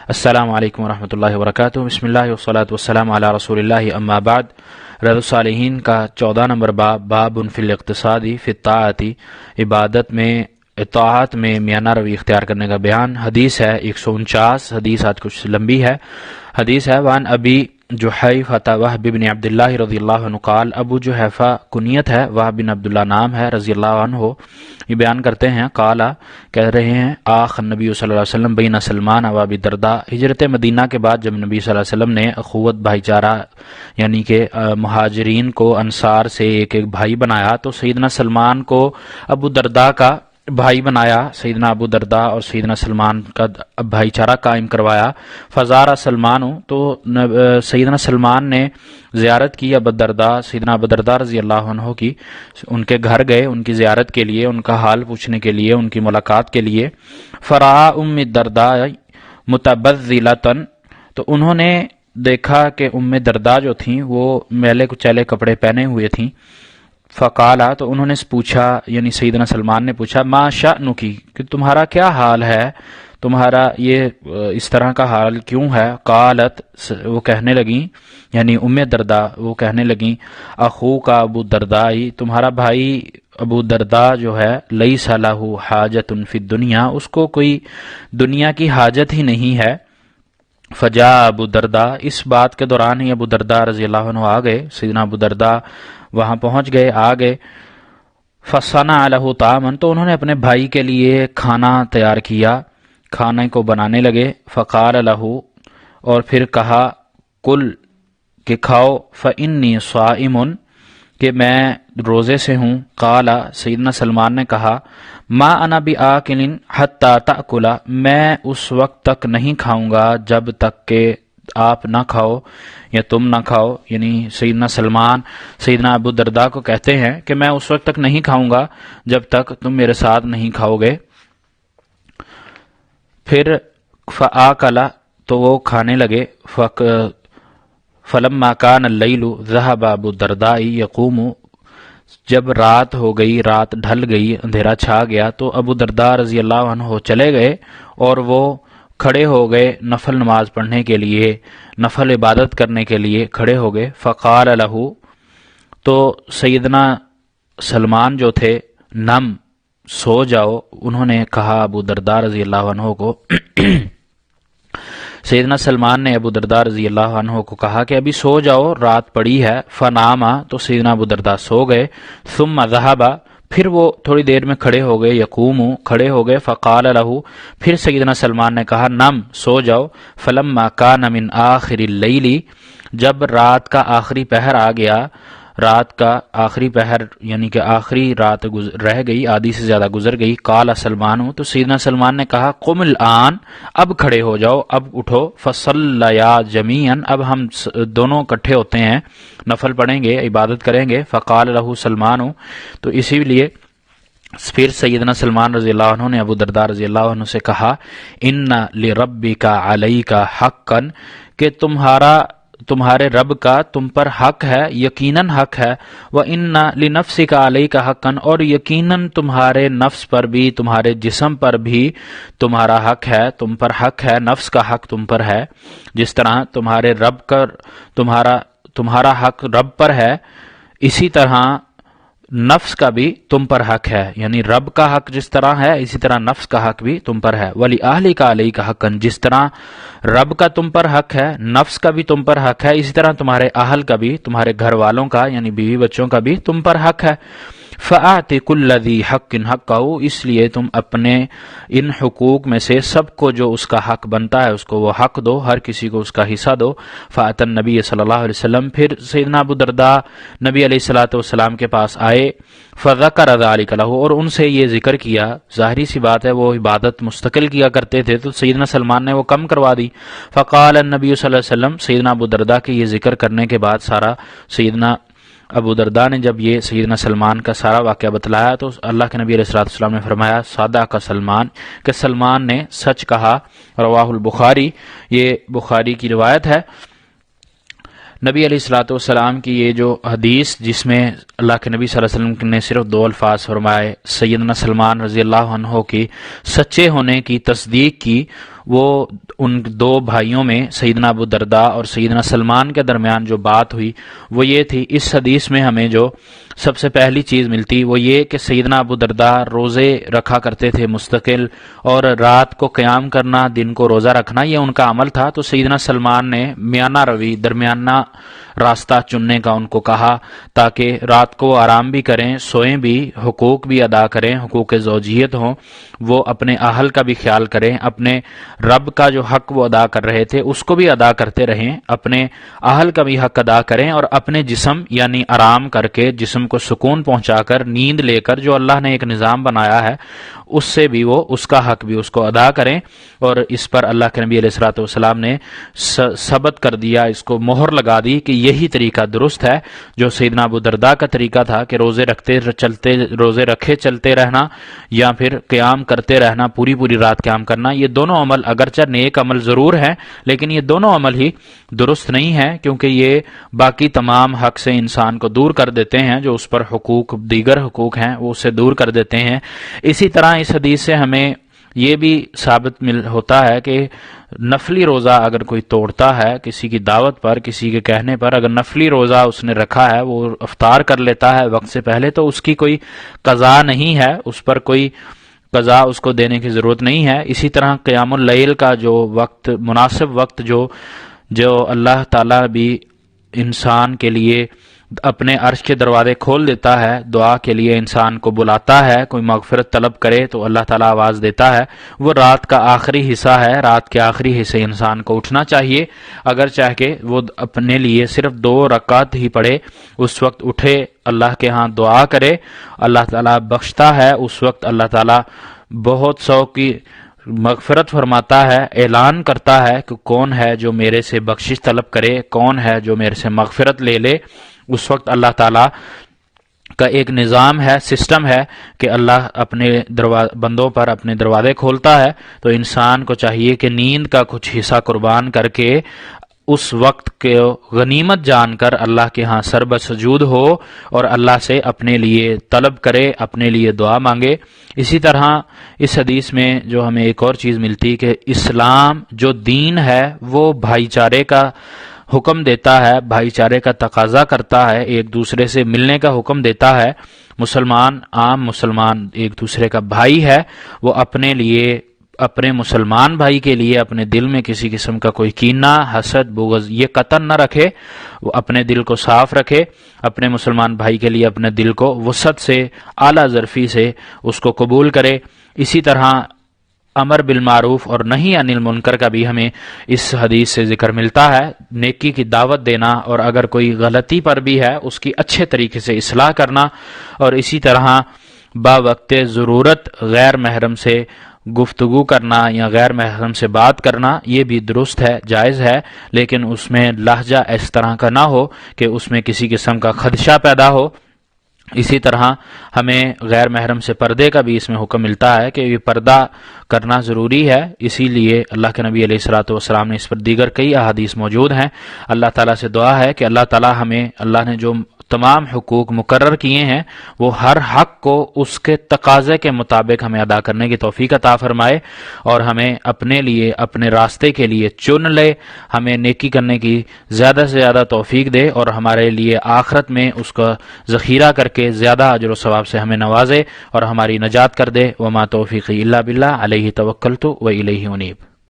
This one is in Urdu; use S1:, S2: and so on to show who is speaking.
S1: السلام علیکم ورحمۃ اللہ وبرکاتہ۔ بسم اللہ والصلاۃ والسلام علی رسول اللہ، اما بعد۔ ریاض الصالحین کا 14 نمبر باب فی الاقتصادی فی الطاعت، عبادت میں اطاعت میں میانہ روی اختیار کرنے کا بیان۔ حدیث ہے 149، حدیث آج کچھ لمبی ہے۔ حدیث ہے وان ابی جحیفہ وہب بن عبداللہ رضی اللہ عنہ قال، ابو جحیفہ کنیت ہے، وہب بن عبداللہ نام ہے، رضی اللہ عنہ یہ بیان کرتے ہیں، قالا کہہ رہے ہیں، آخ نبی صلی اللہ علیہ وسلم بین سلمان و ابی الدرداء، ہجرت مدینہ کے بعد جب نبی صلی اللہ علیہ وسلم نے اخوت بھائی چارہ یعنی کہ مہاجرین کو انصار سے ایک ایک بھائی بنایا، تو سیدنا سلمان کو ابو الدرداء کا بھائی بنایا، سیدنا ابو الدرداء اور سیدنا سلمان کا بھائی چارہ قائم کروایا۔ فزارہ سلمان، تو سیدنا سلمان نے زیارت کی ابو الدرداء، سیدنا ابو الدرداء رضی اللہ عنہ کی، ان کے گھر گئے ان کی زیارت کے لیے، ان کا حال پوچھنے کے لیے، ان کی ملاقات کے لیے۔ فرآ ام الدرداء متبذلۃ، تو انہوں نے دیکھا کہ ام درداء جو تھیں وہ میلے کچیلے کپڑے پہنے ہوئے تھیں۔ فقالا، تو انہوں نے پوچھا، یعنی سیدنا سلمان نے پوچھا، ما شأنکی، کہ تمہارا کیا حال ہے، تمہارا یہ اس طرح کا حال کیوں ہے؟ قالت، وہ کہنے لگیں، یعنی ام درداء وہ کہنے لگیں، اخوک ابو الدرداء، تمہارا بھائی ابو الدرداء جو ہے، لیس لہ حاجۃ فی الدنیا، اس کو کوئی دنیا کی حاجت ہی نہیں ہے۔ فجاء ابو الدرداء، اس بات کے دوران ہی ابو الدرداء رضی اللہ عنہ آ گئے، سیدنا ابو الدرداء وہاں پہنچ گئے، آ گئے۔ فصنع لہ طعاما، تو انہوں نے اپنے بھائی کے لیے کھانا تیار کیا، کھانے کو بنانے لگے۔ فقال لہ، اور پھر کہا، کل، کہ کھاؤ، فانی صائم، کہ میں روزے سے ہوں۔ قال، سیدنا سلمان نے کہا، ما انا بآکل حتی تأکل، میں اس وقت تک نہیں کھاؤں گا جب تک کہ آپ نہ کھاؤ یا تم نہ کھاؤ، یعنی سیدنا سلمان سیدنا ابو الدرداء کو کہتے ہیں کہ میں اس وقت تک نہیں کھاؤں گا جب تک تم میرے ساتھ نہیں کھاؤ گے۔ پھر فآکل، تو وہ کھانے لگے۔ فلما کان اللیل ذهب ابو الدرداء یقوم، جب رات ہو گئی، رات ڈھل گئی، اندھیرا چھا گیا، تو ابو الدرداء رضی اللہ عنہ چلے گئے اور وہ کھڑے ہو گئے نفل نماز پڑھنے کے لیے، نفل عبادت کرنے کے لیے کھڑے ہو گئے۔ فقال لہ، تو سیدنا سلمان جو تھے، نم، سو جاؤ، انہوں نے کہا ابو الدرداء رضی اللہ عنہ کو سیدنا سلمان نے ابو الدرداء رضی اللہ عنہ کو کہا کہ ابھی سو جاؤ، رات پڑی ہے۔ فناما، تو سیدنا ابو الدرداء سو گئے۔ ثم ذهب، پھر وہ تھوڑی دیر میں کھڑے ہو گئے، یقوم، کھڑے ہو گئے۔ فقال لہ، پھر سیدنا سلمان نے کہا، نم، سو جاؤ۔ فلما کان من آخر اللیل، جب رات کا آخری پہر آ گیا، رات کا آخری پہر یعنی کہ آخری رات رہ گئی، آدھی سے زیادہ گزر گئی۔ قال سلمان، تو سیدنا سلمان نے کہا، قم الآن، اب کھڑے ہو جاؤ، اب اٹھو۔ فصلیا جمیعا، اب ہم دونوں اکٹھے ہوتے ہیں، نفل پڑھیں گے، عبادت کریں گے۔ فقال لہ سلمان، تو اسی لیے پھر سیدنا سلمان رضی اللہ عنہ نے ابو الدرداء رضی اللہ عنہ سے کہا، ان لربک علیک حقا، کہ تمہارے رب کا تم پر حق ہے، یقیناً حق ہے۔ وَإِنَّ لِنَفْسِكَ عَلَيْكَ حَقًّا، اور یقیناً تمہارے نفس پر بھی، تمہارے جسم پر بھی تمہارا حق ہے، تم پر حق ہے، نفس کا حق تم پر ہے۔ جس طرح تمہارے رب کا تمہارا حق رب پر ہے، اسی طرح نفس کا بھی تم پر حق ہے، یعنی رب کا حق جس طرح ہے اسی طرح نفس کا حق بھی تم پر ہے۔ وَلِأَهْلِكَ عَلَيْكَ حَقًّا، جس طرح رب کا تم پر حق ہے، نفس کا بھی تم پر حق ہے، اسی طرح تمہارے اہل کا بھی، تمہارے گھر والوں کا یعنی بیوی بچوں کا بھی تم پر حق ہے۔ فَآتِ كُلَّ ذِي حَقٍّ حَقَّهُ، اس لیے تم اپنے ان حقوق میں سے سب کو جو اس کا حق بنتا ہے اس کو وہ حق دو، ہر کسی کو اس کا حصہ دو۔ فَأَتَى النبی صلی اللہ علیہ وسلم، پھر سیدنا ابو الدرداء نبی علیہ الصلوۃ والسلام کے پاس آئے۔ فَذَكَرَ ذَلِكَ لَهُ، اور ان سے یہ ذکر کیا، ظاہری سی بات ہے وہ عبادت مستقل کیا کرتے تھے تو سیدنا سلمان نے وہ کم کروا دی۔ فقال النبی صلی اللہ علیہ وسلم، سیدنا ابو الدرداء کے یہ ذکر کرنے کے بعد سارا سیدنا ابو الدرداء نے جب یہ سیدنا سلمان کا سارا واقعہ بتلایا تو اللہ کے نبی علیہ الصلوۃ والسلام نے فرمایا، صادق سلمان، کہ سلمان نے سچ کہا۔ رواہ البخاری، یہ بخاری کی روایت ہے۔ نبی علیہ الصلوۃ والسلام کی یہ جو حدیث جس میں اللہ کے نبی صلی اللہ علیہ وسلم نے صرف دو الفاظ فرمائے، سیدنا سلمان رضی اللہ عنہ کی سچے ہونے کی تصدیق کی، وہ ان دو بھائیوں میں سیدنا ابو درداء اور سیدنا سلمان کے درمیان جو بات ہوئی وہ یہ تھی۔ اس حدیث میں ہمیں جو سب سے پہلی چیز ملتی وہ یہ کہ سیدنا ابو درداء روزے رکھا کرتے تھے مستقل، اور رات کو قیام کرنا، دن کو روزہ رکھنا، یہ ان کا عمل تھا۔ تو سیدنا سلمان نے میانہ روی، درمیانہ راستہ چننے کا ان کو کہا، تاکہ رات کو آرام بھی کریں، سوئیں بھی، حقوق بھی ادا کریں، حقوق زوجیت ہوں، وہ اپنے اہل کا بھی خیال کریں، اپنے رب کا جو حق وہ ادا کر رہے تھے اس کو بھی ادا کرتے رہیں، اپنے اہل کا بھی حق ادا کریں، اور اپنے جسم یعنی آرام کر کے، جسم کو سکون پہنچا کر، نیند لے کر، جو اللہ نے ایک نظام بنایا ہے اس سے بھی وہ اس کا حق بھی اس کو ادا کریں۔ اور اس پر اللہ کے نبی علیہ الصلوۃ والسلام نے ثبت کر دیا، اس کو مہر لگا دی کہ یہی طریقہ درست ہے جو سیدنا ابو درداء کا طریقہ تھا کہ روزے رکھے چلتے رہنا یا پھر قیام کرتے رہنا، پوری پوری رات قیام کرنا۔ یہ دونوں عمل اگرچہ نیک عمل ضرور ہیں، لیکن یہ دونوں عمل ہی درست نہیں ہیں، کیونکہ یہ باقی تمام حق سے انسان کو دور کر دیتے ہیں، جو اس پر حقوق، دیگر حقوق ہیں وہ اسے دور کر دیتے ہیں۔ اسی طرح اس حدیث سے ہمیں یہ بھی ثابت ہوتا ہے کہ نفلی روزہ اگر کوئی توڑتا ہے کسی کی دعوت پر، کسی کے کہنے پر، اگر نفلی روزہ اس نے رکھا ہے، وہ افطار کر لیتا ہے وقت سے پہلے، تو اس کی کوئی قضا نہیں ہے، اس پر کوئی قضا اس کو دینے کی ضرورت نہیں ہے۔ اسی طرح قیام اللیل کا جو وقت، مناسب وقت جو اللہ تعالیٰ بھی انسان کے لیے اپنے عرش کے دروازے کھول دیتا ہے، دعا کے لیے انسان کو بلاتا ہے، کوئی مغفرت طلب کرے تو اللہ تعالیٰ آواز دیتا ہے، وہ رات کا آخری حصہ ہے۔ رات کے آخری حصے انسان کو اٹھنا چاہیے، اگر چاہ کے وہ اپنے لیے صرف 2 رکعت ہی پڑھے، اس وقت اٹھے، اللہ کے ہاں دعا کرے، اللہ تعالیٰ بخشتا ہے، اس وقت اللہ تعالیٰ بہت سو کی مغفرت فرماتا ہے، اعلان کرتا ہے کہ کون ہے جو میرے سے بخشش طلب کرے، کون ہے جو میرے سے مغفرت لے لے۔ اس وقت اللہ تعالیٰ کا ایک نظام ہے، سسٹم ہے کہ اللہ اپنے بندوں پر اپنے دروازے کھولتا ہے، تو انسان کو چاہیے کہ نیند کا کچھ حصہ قربان کر کے اس وقت کے غنیمت جان کر اللہ کے ہاں سر بسجود ہو اور اللہ سے اپنے لیے طلب کرے، اپنے لیے دعا مانگے۔ اسی طرح اس حدیث میں جو ہمیں ایک اور چیز ملتی کہ اسلام جو دین ہے وہ بھائی چارے کا حکم دیتا ہے، بھائی چارے کا تقاضا کرتا ہے، ایک دوسرے سے ملنے کا حکم دیتا ہے۔ عام مسلمان ایک دوسرے کا بھائی ہے، وہ اپنے لیے، اپنے مسلمان بھائی کے لیے اپنے دل میں کسی قسم کا کوئی کینہ، حسد، بغض یہ قطعاً نہ رکھے، وہ اپنے دل کو صاف رکھے، اپنے مسلمان بھائی کے لیے اپنے دل کو وسعت سے، اعلیٰ ظرفی سے اس کو قبول کرے۔ اسی طرح امر بالمعروف اور نہی عن المنکر کا بھی ہمیں اس حدیث سے ذکر ملتا ہے، نیکی کی دعوت دینا، اور اگر کوئی غلطی پر بھی ہے اس کی اچھے طریقے سے اصلاح کرنا، اور اسی طرح باوقت ضرورت غیر محرم سے گفتگو کرنا یا غیر محرم سے بات کرنا، یہ بھی درست ہے، جائز ہے، لیکن اس میں لہجہ اس طرح کا نہ ہو کہ اس میں کسی قسم کا خدشہ پیدا ہو۔ اسی طرح ہمیں غیر محرم سے پردے کا بھی اس میں حکم ملتا ہے کہ یہ پردہ کرنا ضروری ہے، اسی لیے اللہ کے نبی علیہ الصلوۃ والسلام نے اس پر دیگر کئی احادیث موجود ہیں۔ اللہ تعالیٰ سے دعا ہے کہ اللہ تعالیٰ ہمیں، اللہ نے جو تمام حقوق مقرر کیے ہیں وہ ہر حق کو اس کے تقاضے کے مطابق ہمیں ادا کرنے کی توفیق عطا فرمائے، اور ہمیں اپنے لیے، اپنے راستے کے لیے چن لے، ہمیں نیکی کرنے کی زیادہ سے زیادہ توفیق دے، اور ہمارے لیے آخرت میں اس کا ذخیرہ کر کے زیادہ اجر و ثواب سے ہمیں نوازے اور ہماری نجات کر دے۔ وما توفیقی الا باللہ، علیہ توکلت و الیہ انیب۔